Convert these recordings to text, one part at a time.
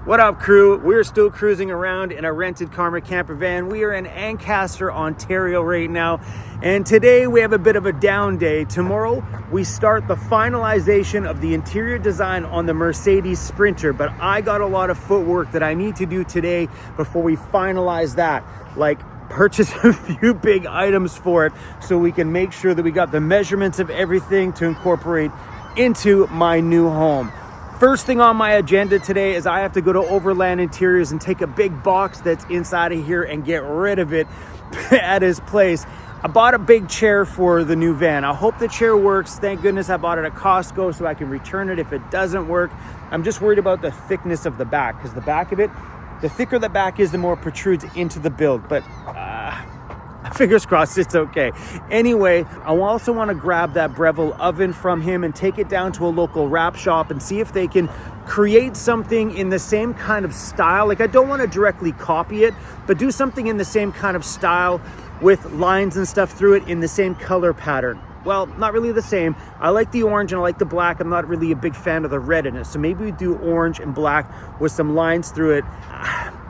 What up, crew? We're still cruising around in a rented Karma camper van. We are in Ancaster, Ontario right now, and today we have a bit of a down day. Tomorrow we start the finalization of the interior design on the Mercedes Sprinter, but I got a lot of footwork that I need to do today before we finalize that, like purchase a few big items for it so we can make sure that we got the measurements of everything to incorporate into my new home. First thing on my agenda today is I have to go to Overland Interiors and take a big box that's inside of here and get rid of it at his place. I bought a big chair for the new van. I hope the chair works. Thank goodness I bought it at Costco so I can return it if it doesn't work. I'm just worried about the thickness of the back, because the back of it, the thicker the back is, the more it protrudes into the build. But fingers crossed it's okay. Anyway, I also want to grab that Breville oven from him and take it down to a local wrap shop and see if they can create something in the same kind of style. Like, I don't want to directly copy it, but do something in the same kind of style with lines and stuff through it in the same color pattern. Well, not really the same. I like the orange and I like the black. I'm not really a big fan of the red in it. So maybe we do orange and black with some lines through it.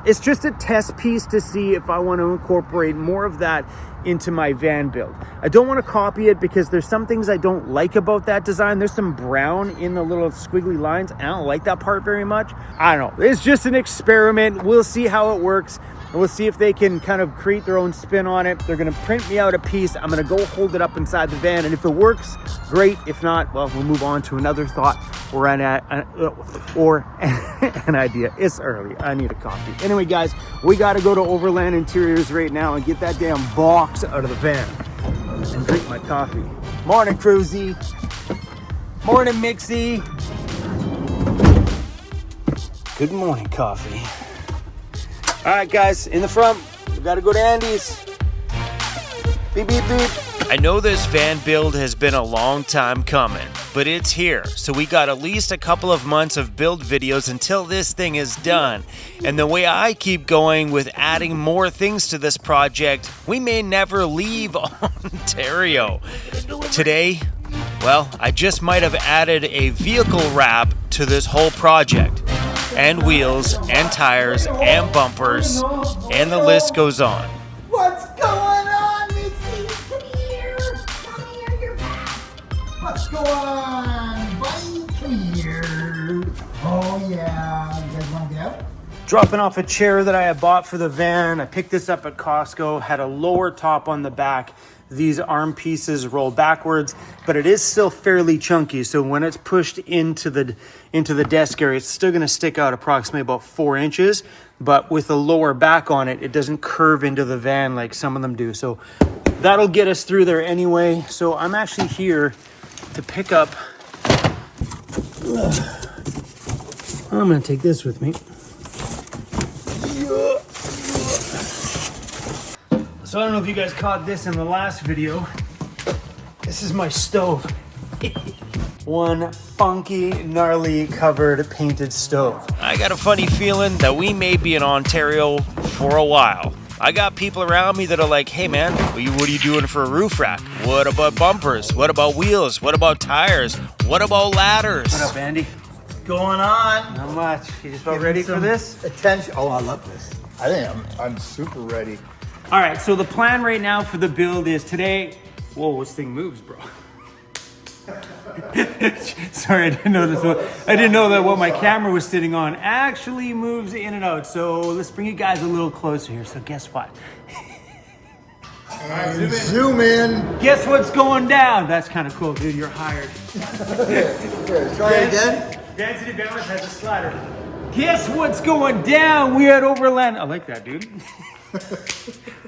It's just a test piece to see if I want to incorporate more of that into my van build. I don't want to copy it because there's some things I don't like about that design. There's some brown in the little squiggly lines. I don't like that part very much. I don't know. It's just an experiment. We'll see how it works. And we'll see if they can kind of create their own spin on it. They're going to print me out a piece. I'm going to go hold it up inside the van. And if it works, great. If not, well, we'll move on to another thought or an idea. It's early. I need a coffee. Anyway, guys, we got to go to Overland Interiors right now and get that damn box out of the van and drink my coffee. Morning, Cruzy. Morning, Mixie. Good morning, coffee. All right, guys, in the front, we got to go to Andy's. Beep, beep, beep. I know this van build has been a long time coming, but it's here, so we got at least a couple of months of build videos until this thing is done. And the way I keep going with adding more things to this project, we may never leave Ontario. Today, well, I just might have added a vehicle wrap to this whole project. And wheels, and tires, and bumpers, and the list goes on. What's going on, Missy? Come here. Come here, you're back. What's going on, buddy? Come here. Oh, yeah. You guys want to get out? Dropping off a chair that I had bought for the van. I picked this up at Costco, had a lower top on the back. These arm pieces roll backwards, but it is still fairly chunky. So when it's pushed into the desk area, it's still going to stick out approximately about 4 inches. But with a lower back on it, it doesn't curve into the van like some of them do. So that'll get us through there anyway. So I'm actually here to pick up. I'm going to take this with me. So I don't know if you guys caught this in the last video. This is my stove. One funky, gnarly, covered, painted stove. I got a funny feeling that we may be in Ontario for a while. I got people around me that are like, hey man, what are you doing for a roof rack? What about bumpers? What about wheels? What about tires? What about ladders? What up, Andy? What's going on? Not much. You just about ready for this? Attention. Oh, I love this. I think I'm super ready. All right, so the plan right now for the build is today. Whoa, this thing moves, bro. Sorry, I didn't know that what my camera was sitting on actually moves in and out. So let's bring you guys a little closer here. So guess what? And zoom in. Guess what's going down? That's kind of cool, dude. You're hired. Sorry again. Vancity Vanlife has a slider. Guess what's going down? We're at Overland. I like that, dude.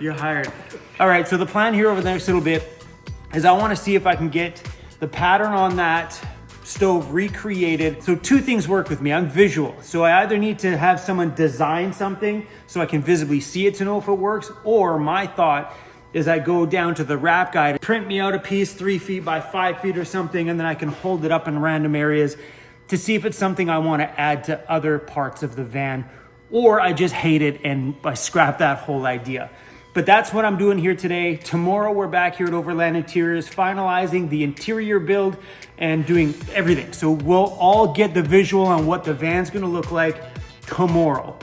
You're hired. All right, so the plan here over the next little bit is I want to see if I can get the pattern on that stove recreated. So two things work with me. I'm visual. So I either need to have someone design something so I can visibly see it to know if it works, or my thought is I go down to the wrap guy to print me out a piece 3 feet by 5 feet or something, and then I can hold it up in random areas to see if it's something I want to add to other parts of the van, or I just hate it and I scrap that whole idea. But that's what I'm doing here today. Tomorrow we're back here at Overland Interiors, finalizing the interior build and doing everything. So we'll all get the visual on what the van's gonna look like tomorrow.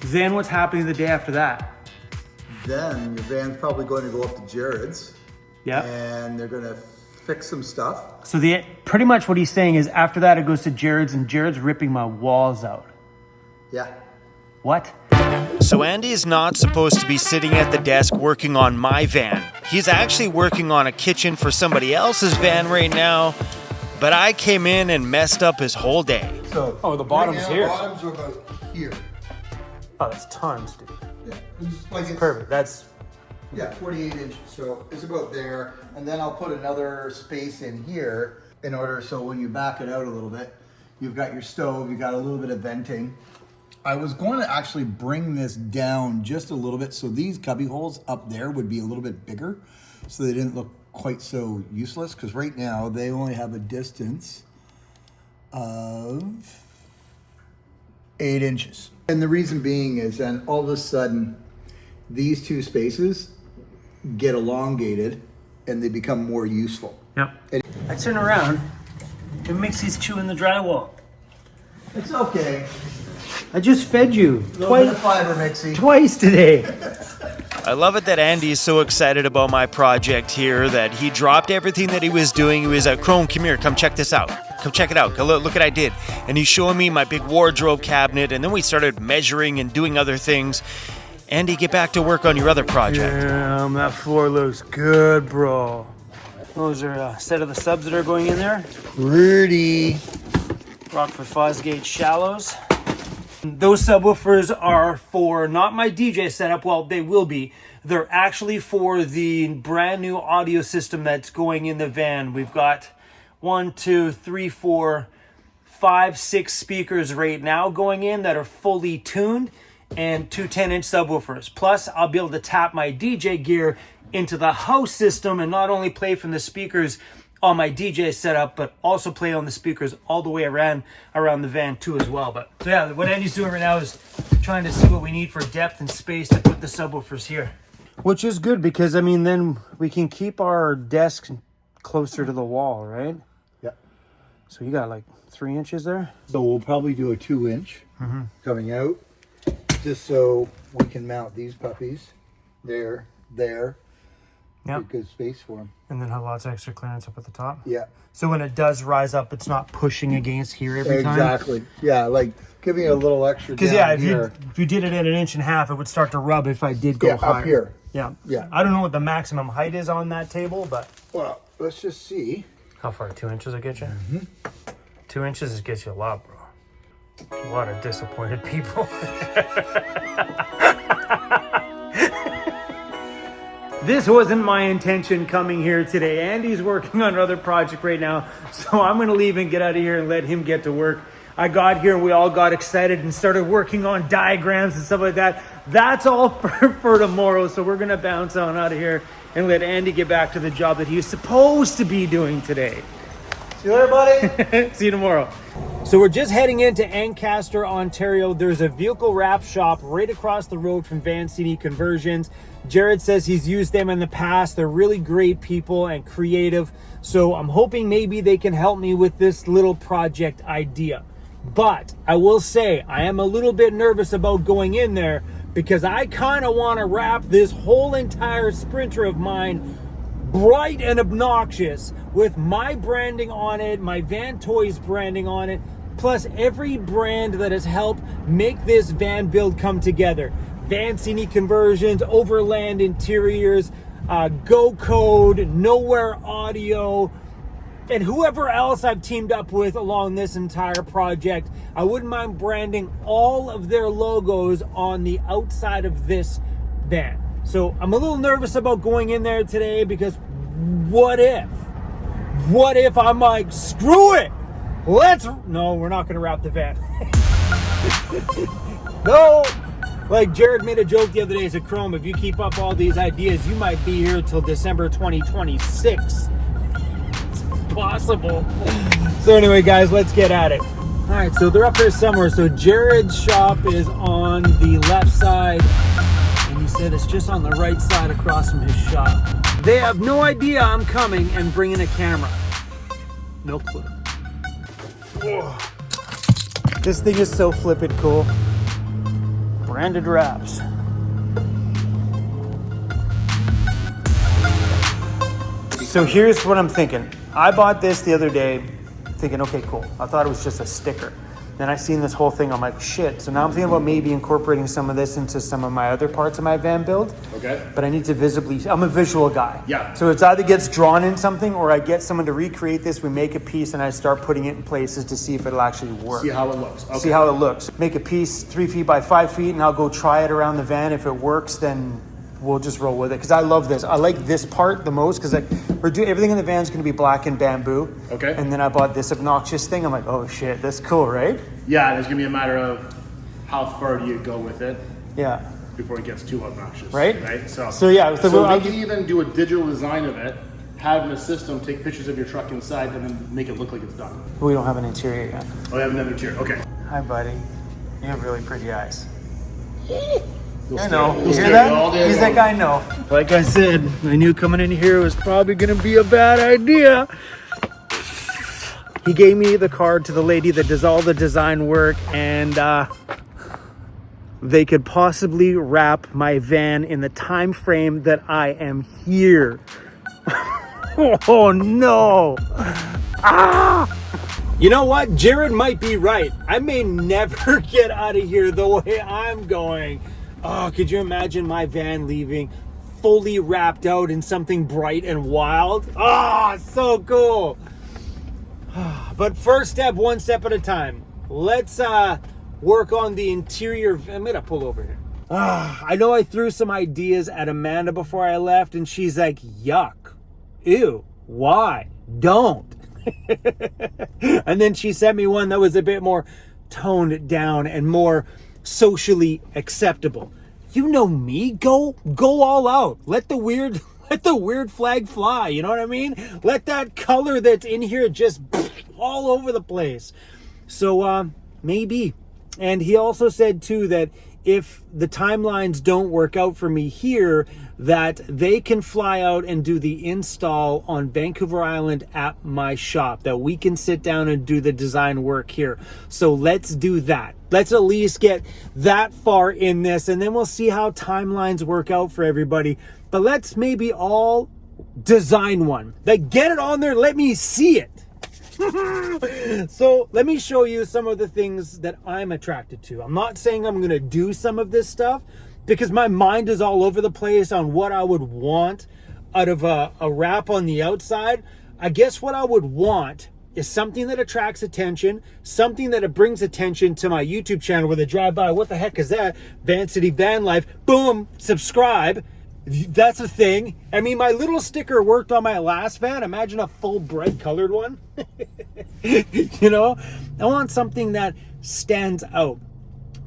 Then what's happening the day after that? Then your van's probably going to go up to Jared's. Yeah. And they're gonna fix some stuff. So pretty much what he's saying is after that it goes to Jared's, and Jared's ripping my walls out. Yeah. What? So Andy is not supposed to be sitting at the desk working on my van. He's actually working on a kitchen for somebody else's van right now. But I came in and messed up his whole day. So Oh, the bottom's right now, here. Bottoms are about here. Oh, that's tons, dude. Yeah. It's like it's, Perfect. That's Yeah, 48 inches. So it's about there. And then I'll put another space in here in order so when you back it out a little bit, you've got your stove, you've got a little bit of venting. I was going to actually bring this down just a little bit so these cubby holes up there would be a little bit bigger so they didn't look quite so useless, because right now they only have a distance of 8 inches. And the reason being is then all of a sudden these two spaces get elongated and they become more useful. Yep. I turn around and Mixie's chewing the drywall. It's okay. I just fed you A little bit of fiber, Mixie. twice today. I love it that Andy is so excited about my project here that he dropped everything that he was doing. He was like, Chrome, come here, come check this out. Come check it out. Look what I did. And he's showing me my big wardrobe cabinet, and then we started measuring and doing other things. Andy, get back to work on your other project. Damn, that floor looks good, bro. Those are a set of the subs that are going in there. Pretty. Rockford Fosgate shallows. Those subwoofers are for not my DJ setup. Well, they will be. They're actually for the brand new audio system that's going in the van. We've got 1, 2, 3, 4, 5, 6 speakers right now going in that are fully tuned, and 2 10-inch subwoofers. Plus, I'll be able to tap my DJ gear into the house system and not only play from the speakers on my DJ setup, but also play on the speakers all the way around the van too as well. But so yeah, what Andy's doing right now is trying to see what we need for depth and space to put the subwoofers here. Which is good because, I mean, then we can keep our desk closer to the wall, right? Yeah. So you got like 3 inches there? So we'll probably do a 2-inch coming out, just so we can mount these puppies there. Yep. Good space for them. And then have lots of extra clearance up at the top. Yeah. So when it does rise up, it's not pushing against here every time. Exactly. Yeah, like giving it a little extra Because down yeah, if here. you did it at 1.5 inches, it would start to rub if I did go Yeah, higher. up here. Yeah. Yeah. I don't know what the maximum height is on that table, but Well, let's just see. how far? 2 inches will get you? 2 inches is gets you a lot, bro. A lot of disappointed people. This wasn't my intention coming here today. Andy's working on another project right now, so I'm going to leave and get out of here and let him get to work. I got here and we all got excited and started working on diagrams and stuff like that. That's all for tomorrow, so we're going to bounce on out of here and let Andy get back to the job that he's supposed to be doing today. See you later, buddy. See you tomorrow. So we're just heading into Ancaster, Ontario. There's a vehicle wrap shop right across the road from Vancity Conversions. Jared says he's used them in the past. They're really great people and creative. So I'm hoping maybe they can help me with this little project idea. But I will say I am a little bit nervous about going in there because I kind of want to wrap this whole entire Sprinter of mine bright and obnoxious with my branding on it, my Van Toys branding on it, plus every brand that has helped make this van build come together. Vancity Conversions, Overland Interiors, Go Code, Nowhere Audio, and whoever else I've teamed up with along this entire project. I wouldn't mind branding all of their logos on the outside of this van. So I'm a little nervous about going in there today because what if I'm like, screw it, no, we're not gonna wrap the van. No, like Jared made a joke the other day, he said, Chrome, if you keep up all these ideas, you might be here till December 2026. It's possible. So anyway, guys, let's get at it. All right, so they're up there somewhere. So Jared's shop is on the left side, and he said it's just on the right side across from his shop. They have no idea I'm coming and bringing a camera. No clue. Whoa. This thing is so flippin' cool. branded wraps. So here's what I'm thinking. I bought this the other day thinking, okay, cool. I thought it was just a sticker. Then I seen this whole thing. I'm like, shit. So now I'm thinking about maybe incorporating some of this into some of my other parts of my van build. Okay. But I need to visibly, I'm a visual guy. Yeah. So it's either gets drawn in something or I get someone to recreate this. We make a piece and I start putting it in places to see if it'll actually work. See how it looks. Okay. See how it looks. Make a piece 3 feet by 5 feet and I'll go try it around the van. If it works, then we'll just roll with it. Because I love this. I like this part the most because everything in the van is going to be black and bamboo. Okay. And then I bought this obnoxious thing. I'm like, oh shit, that's cool, right? Yeah, there's gonna be a matter of how far do you go with it Yeah. before it gets too obnoxious. Right? Right. So yeah. So we can even do a digital design of it, have a system take pictures of your truck inside, and then make it look like it's done. We don't have an interior yet. Oh, we have another chair. Okay. Hi, buddy. You have really pretty eyes. We'll I stare- know. we'll You stare hear at you all that? day He's long. that guy. No. Like I said, I knew coming in here was probably going to be a bad idea. He gave me the card to the lady that does all the design work, and they could possibly wrap my van in the time frame that I am here. Oh no! Ah! You know what? Jared might be right. I may never get out of here the way I'm going. Oh, could you imagine my van leaving fully wrapped out in something bright and wild? Ah, so cool. But first step, one step at a time. Let's work on the interior. I'm gonna pull over here. I know I threw some ideas at Amanda before I left, and she's like, yuck, ew, why? Don't. And then she sent me one that was a bit more toned down and more socially acceptable. You know me, go all out. Let the weird flag fly, you know what I mean? Let that color that's in here just all over the place. So maybe. And he also said too that if the timelines don't work out for me here, that they can fly out and do the install on Vancouver Island at my shop, that we can sit down and do the design work here. So let's do that. Let's at least get that far in this, and then we'll see how timelines work out for everybody. But let's maybe all design one. Like, get it on there, let me see it. So let me show you some of the things that I'm attracted to. I'm not saying I'm gonna do some of this stuff because my mind is all over the place on what I would want out of a wrap on the outside. I guess what I would want is something that attracts attention, something that brings attention to my YouTube channel where they drive by, what the heck is that? Vancity Vanlife, boom, subscribe. That's a thing. I mean, my little sticker worked on my last van. Imagine a full bright colored one. You know, I want something that stands out.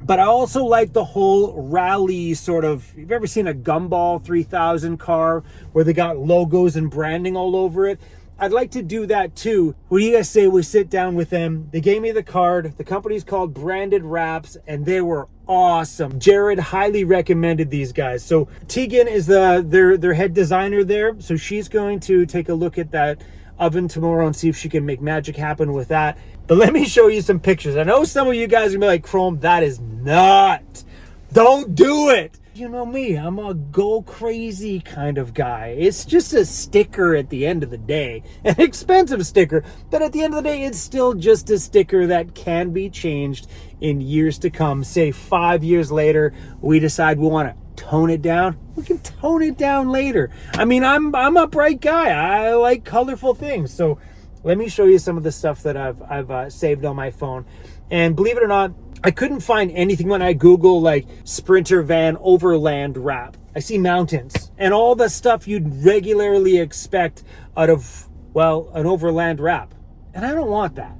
But I also like the whole rally sort of, you've ever seen a Gumball 3000 car where they got logos and branding all over it? I'd like to do that too. What do you guys say we sit down with them? They gave me the card. The company's called Branded Wraps, and they were awesome. Jared highly recommended these guys. So Tegan is their head designer there. So she's going to take a look at that oven tomorrow and see if she can make magic happen with that. But let me show you some pictures. I know some of you guys are gonna be like, Chrome, that is not. Don't do it. You know me, I'm a go crazy kind of guy. It's just a sticker at the end of the day. An expensive sticker, but at the end of the day, it's still just a sticker that can be changed in years to come. Say 5 years later, we decide we want to tone it down. We can tone it down later. I mean, I'm a bright guy. I like colorful things. So let me show you some of the stuff that I've saved on my phone. And believe it or not, I couldn't find anything when I Google like Sprinter van Overland wrap. I see mountains and all the stuff you'd regularly expect out of, well, an Overland wrap. And I don't want that.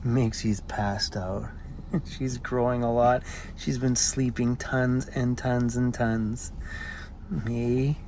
Maxie's passed out. She's growing a lot. She's been sleeping tons and tons and tons. Me.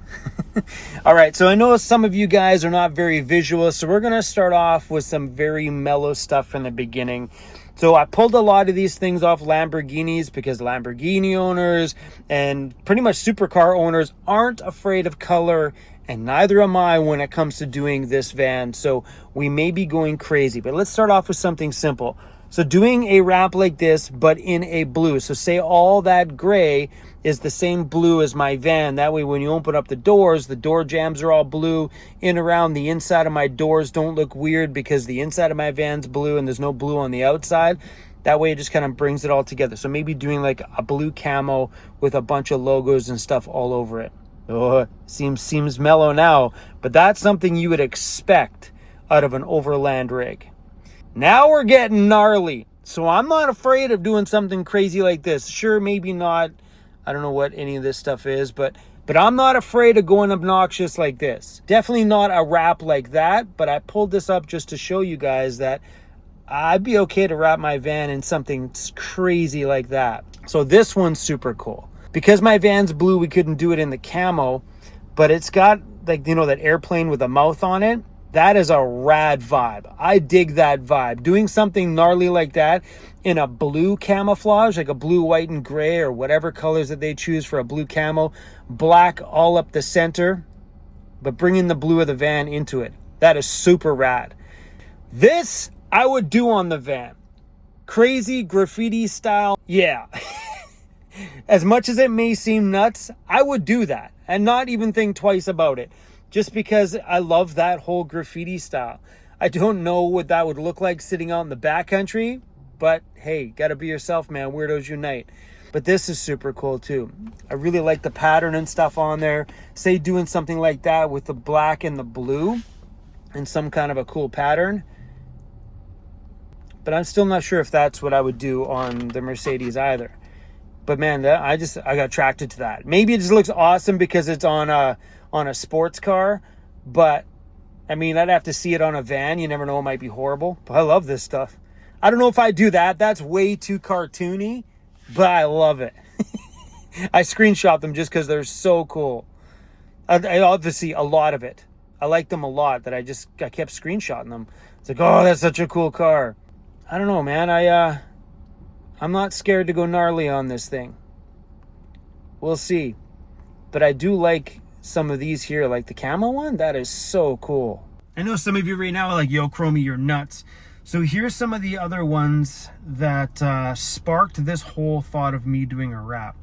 All right, so I know some of you guys are not very visual, so we're going to start off with some very mellow stuff from the beginning. So I pulled a lot of these things off Lamborghinis because Lamborghini owners and pretty much supercar owners aren't afraid of color, and neither am I when it comes to doing this van. So we may be going crazy, but let's start off with something simple. So doing a wrap like this, but in a blue. So say all that gray is the same blue as my van. That way when you open up the doors, the door jambs are all blue. In around the inside of my doors don't look weird because the inside of my van's blue and there's no blue on the outside. That way it just kind of brings it all together. So maybe doing like a blue camo with a bunch of logos and stuff all over it. Oh, seems mellow now, but that's something you would expect out of an Overland rig. Now we're getting gnarly. So I'm not afraid of doing something crazy like this. Sure, maybe not. I don't know what any of this stuff is, but I'm not afraid of going obnoxious like this. Definitely not a wrap like that, but I pulled this up just to show you guys that I'd be okay to wrap my van in something crazy like that. So this one's super cool. Because my van's blue, we couldn't do it in the camo, but it's got like, you know, that airplane with a mouth on it. That is a rad vibe. I dig that vibe. Doing something gnarly like that in a blue camouflage, like a blue, white, and gray, or whatever colors that they choose for a blue camo, black all up the center, but bringing the blue of the van into it. That is super rad. This I would do on the van. Crazy graffiti style. Yeah. As much as it may seem nuts, I would do that and not even think twice about it. Just because I love that whole graffiti style. I don't know what that would look like sitting out in the backcountry, but hey, gotta be yourself, man. Weirdos unite. But this is super cool too. I really like the pattern and stuff on there. Say doing something like that with the black and the blue and some kind of a cool pattern. But I'm still not sure if that's what I would do on the Mercedes either. But man, I got attracted to that. Maybe it just looks awesome because it's on a sports car, but I mean, I'd have to see it on a van. You never know, it might be horrible. But I love this stuff. I don't know if I do that. That's way too cartoony, but I love it. I screenshot them just because they're so cool. I obviously a lot of it. I like them a lot that I kept screenshotting them. It's like, oh, that's such a cool car. I don't know, man. I'm not scared to go gnarly on this thing. We'll see. But I do like some of these here, like the camo one. That is so cool. I know some of you right now are like, yo, Chromie, you're nuts. So here's some of the other ones that sparked this whole thought of me doing a wrap.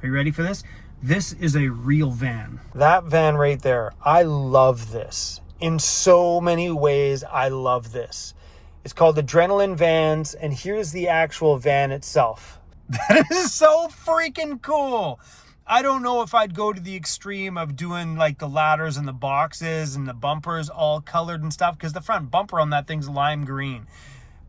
Are you ready for this? This is a real van. That van right there, I love this. In so many ways, I love this. It's called Adrenaline Vans, and here's the actual van itself. That is so freaking cool. I don't know if I'd go to the extreme of doing like the ladders and the boxes and the bumpers all colored and stuff, because the front bumper on that thing's lime green.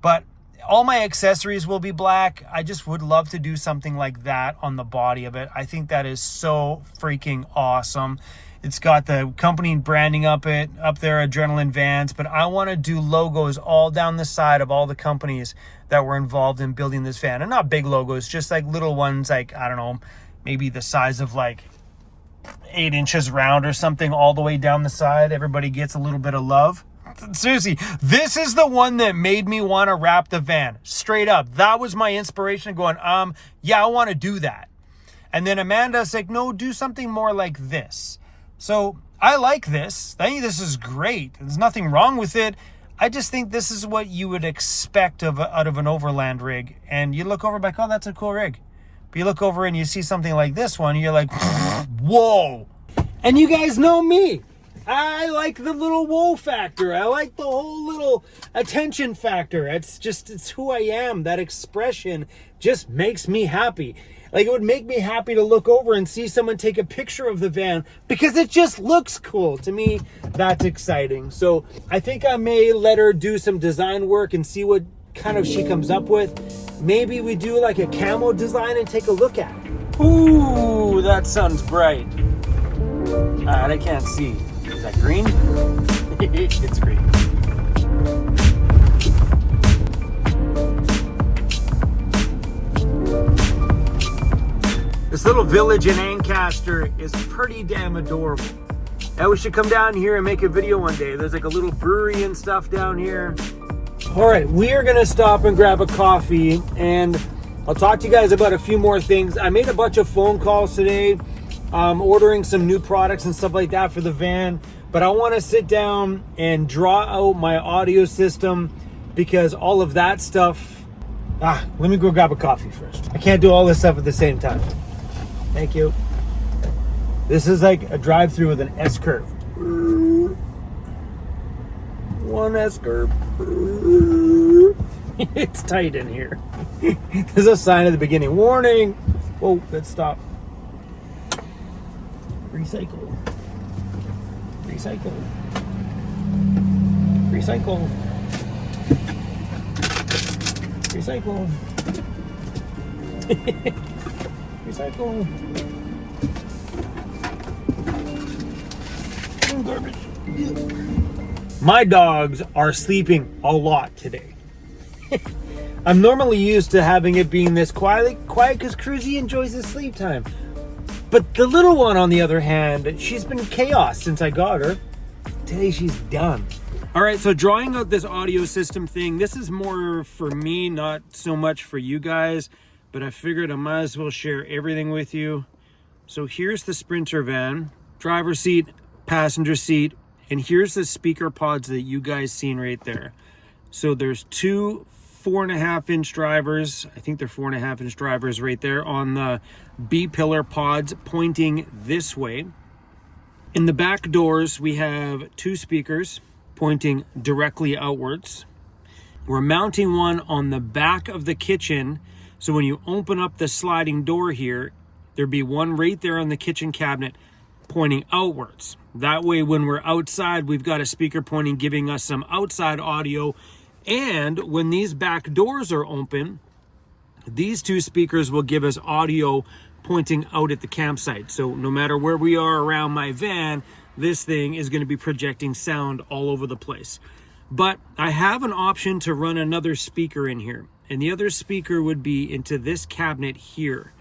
But all my accessories will be black. I just would love to do something like that on the body of it. I think that is so freaking awesome. It's got the company branding up there, Adrenaline Vans, but I want to do logos all down the side of all the companies that were involved in building this van. And not big logos, just like little ones, like, I don't know, maybe the size of like 8 inches round or something all the way down the side. Everybody gets a little bit of love. Seriously, this is the one that made me want to wrap the van. Straight up. That was my inspiration going, yeah, I want to do that. And then Amanda's like, no, do something more like this. So I like this. I think this is great. There's nothing wrong with it. I just think this is what you would expect out of an Overland rig. And you look over like, oh, that's a cool rig. But you look over and you see something like this one, and you're like, whoa. And you guys know me. I like the little whoa factor. I like the whole little attention factor. It's who I am. That expression just makes me happy. Like, it would make me happy to look over and see someone take a picture of the van because it just looks cool. To me, that's exciting. So I think I may let her do some design work and see what kind of she comes up with. Maybe we do like a camo design and take a look at it. Ooh, that sun's bright. All right, I can't see. Is that green? It's green. This little village in Ancaster is pretty damn adorable. Now we should come down here and make a video one day. There's like a little brewery and stuff down here. All right, we are gonna stop and grab a coffee, and I'll talk to you guys about a few more things. I made a bunch of phone calls today, ordering some new products and stuff like that for the van, but I wanna sit down and draw out my audio system because all of that stuff Let me go grab a coffee first. I can't do all this stuff at the same time. Thank you. This is like a drive-through with an S-curve. One S-curve. It's tight in here. There's a sign at the beginning. Warning. Whoa, let's stop. Recycle. Recycle. Recycle. Recycle. Recycle. Garbage. My dogs are sleeping a lot today. I'm normally used to having it being this quiet because Cruzy enjoys his sleep time. But the little one, on the other hand, she's been chaos since I got her. Today she's done. All right, so drawing out this audio system thing, this is more for me, not so much for you guys, but I figured I might as well share everything with you. So here's the Sprinter van, driver's seat, passenger seat, and here's the speaker pods that you guys seen right there. So there's two 4.5-inch drivers. I think they're 4.5-inch drivers right there on the B-pillar pods pointing this way. In the back doors, we have two speakers pointing directly outwards. We're mounting one on the back of the kitchen. So when you open up the sliding door here, there'd be one right there on the kitchen cabinet pointing outwards. That way, when we're outside, we've got a speaker pointing, giving us some outside audio. And when these back doors are open, these two speakers will give us audio pointing out at the campsite. So no matter where we are around my van, this thing is going to be projecting sound all over the place. But I have an option to run another speaker in here. And the other speaker would be into this cabinet here.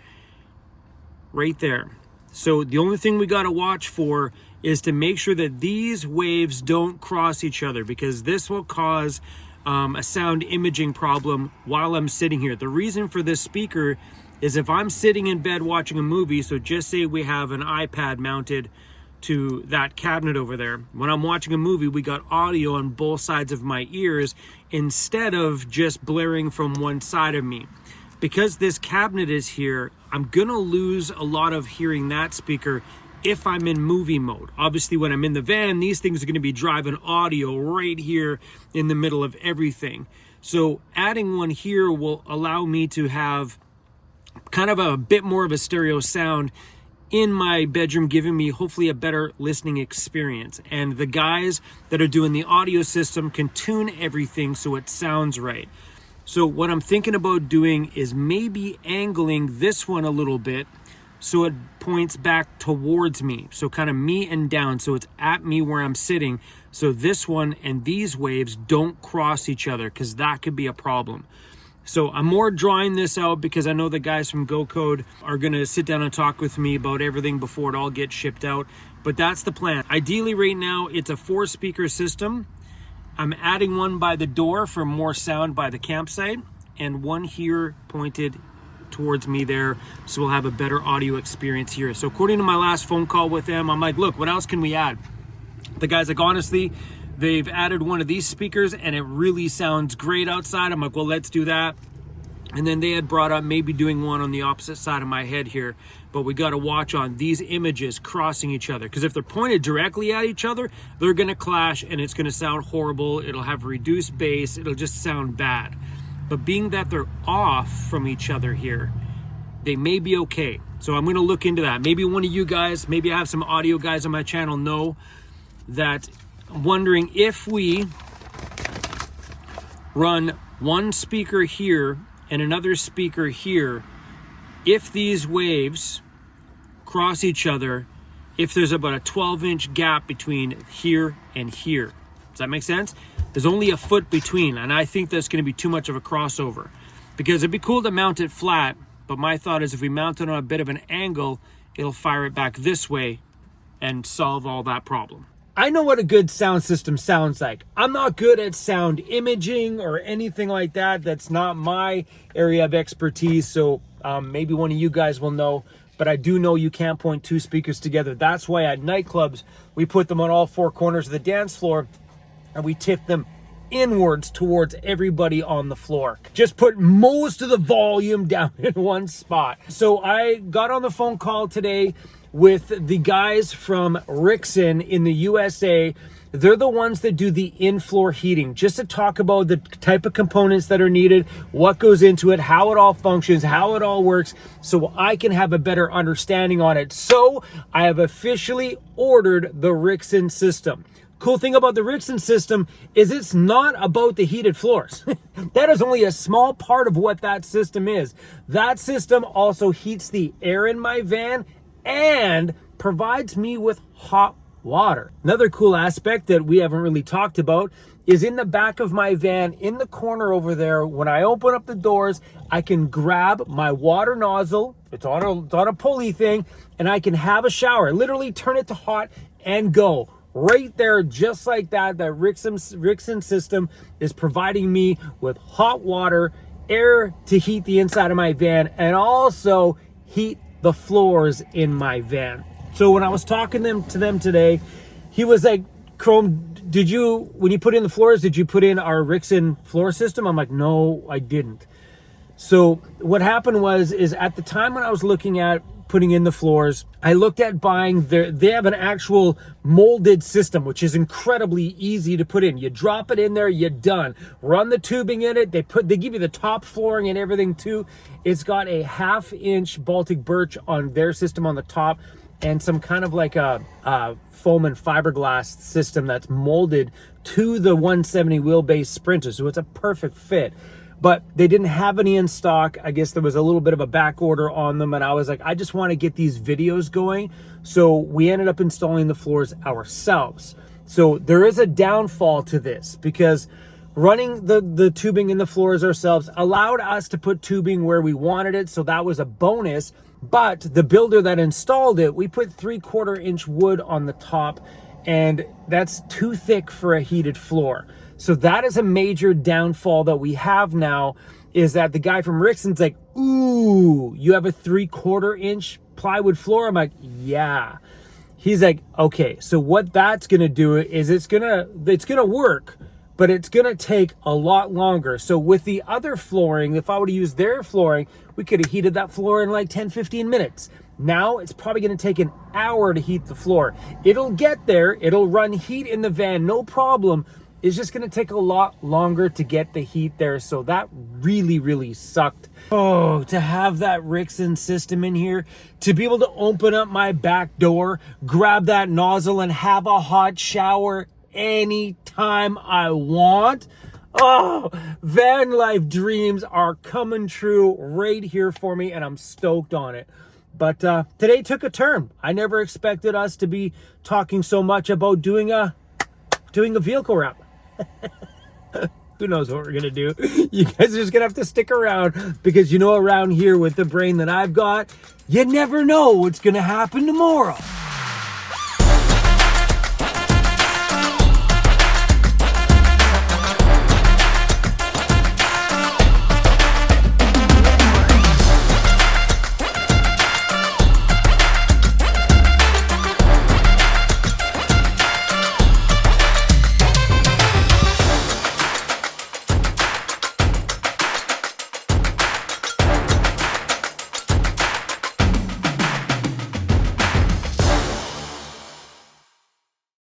Right there. So the only thing we got to watch for is to make sure that these waves don't cross each other, because this will cause a sound imaging problem while I'm sitting here. The reason for this speaker is if I'm sitting in bed watching a movie, so just say we have an iPad mounted to that cabinet over there. When I'm watching a movie, we got audio on both sides of my ears instead of just blaring from one side of me. Because this cabinet is here, I'm gonna lose a lot of hearing that speaker if I'm in movie mode. Obviously, when I'm in the van, these things are gonna be driving audio right here in the middle of everything. So adding one here will allow me to have kind of a bit more of a stereo sound in my bedroom, giving me hopefully a better listening experience. And the guys that are doing the audio system can tune everything so it sounds right. So what I'm thinking about doing is maybe angling this one a little bit so it points back towards me. So kind of me and down, so it's at me where I'm sitting. So this one and these waves don't cross each other, because that could be a problem. So I'm more drawing this out because I know the guys from GoCode are going to sit down and talk with me about everything before it all gets shipped out. But that's the plan. Ideally right now, it's a 4-speaker system. I'm adding one by the door for more sound by the campsite, and one here pointed towards me there, so we'll have a better audio experience here. So according to my last phone call with them, I'm like, look, what else can we add? The guy's like, honestly, they've added one of these speakers and it really sounds great outside. I'm like, well, let's do that. And then they had brought up maybe doing one on the opposite side of my head here, but we got to watch on these images crossing each other, because if they're pointed directly at each other, they're going to clash and it's going to sound horrible. It'll have reduced bass. It'll just sound bad. But being that they're off from each other here, they may be okay. So I'm going to look into that. Maybe one of you guys, maybe I have some audio guys on my channel know that. I'm wondering if we run one speaker here and another speaker here, if these waves cross each other, if there's about a 12-inch gap between here and here. Does that make sense? There's only a foot between, and I think that's going to be too much of a crossover, because it'd be cool to mount it flat, but my thought is if we mount it on a bit of an angle, it'll fire it back this way and solve all that problem. I know what a good sound system sounds like. I'm not good at sound imaging or anything like that. That's not my area of expertise. So maybe one of you guys will know, but I do know you can't point two speakers together. That's why at nightclubs, we put them on all four corners of the dance floor and we tip them inwards towards everybody on the floor. Just put most of the volume down in one spot. So I got on the phone call today with the guys from Rixson in the USA. They're the ones that do the in-floor heating, just to talk about the type of components that are needed, what goes into it, how it all functions, how it all works, so I can have a better understanding on it. So I have officially ordered the Rixson system. Cool thing about the Rixson system is it's not about the heated floors. That is only a small part of what that system is. That system also heats the air in my van and provides me with hot water. Another cool aspect that we haven't really talked about is in the back of my van, in the corner over there, when I open up the doors, I can grab my water nozzle, it's on a pulley thing, and I can have a shower. Literally turn it to hot and go. Right there, just like that, that Rixson system is providing me with hot water, air to heat the inside of my van, and also heat the floors in my van. So when I was talking to them today, he was like, Chrome, when you put in the floors, did you put in our Rixson floor system? I'm like, no, I didn't. So what happened is at the time when I was looking at putting in the floors, I looked at buying they have an actual molded system, which is incredibly easy to put in. You drop it in there, you're done. Run the tubing in it. They give you the top flooring and everything too. It's got a 1/2-inch Baltic birch on their system on the top, and some kind of like a foam and fiberglass system that's molded to the 170 wheelbase Sprinter. So it's a perfect fit. But they didn't have any in stock. I guess there was a little bit of a back order on them. And I was like, I just want to get these videos going. So we ended up installing the floors ourselves. So there is a downfall to this, because running the tubing in the floors ourselves allowed us to put tubing where we wanted it. So that was a bonus. But the builder that installed it, we put 3/4 inch wood on the top, and that's too thick for a heated floor. So that is a major downfall that we have now, is that the guy from Rixson's like, ooh, you have a 3/4 inch plywood floor? I'm like, yeah. He's like, okay, so what that's gonna do is it's gonna work, but it's gonna take a lot longer. So with the other flooring, if I would have used their flooring, we could have heated that floor in like 10-15 minutes. Now it's probably gonna take an hour to heat the floor. It'll get there, it'll run heat in the van, no problem. It's just gonna take a lot longer to get the heat there. So that really, really sucked. Oh, to have that Rixson system in here, to be able to open up my back door, grab that nozzle and have a hot shower anytime I want. Oh, van life dreams are coming true right here for me, and I'm stoked on it. But today took a turn. I never expected us to be talking so much about doing a vehicle wrap. Who knows what we're gonna do? You guys are just gonna have to stick around, because you know, around here with the brain that I've got, you never know what's gonna happen tomorrow.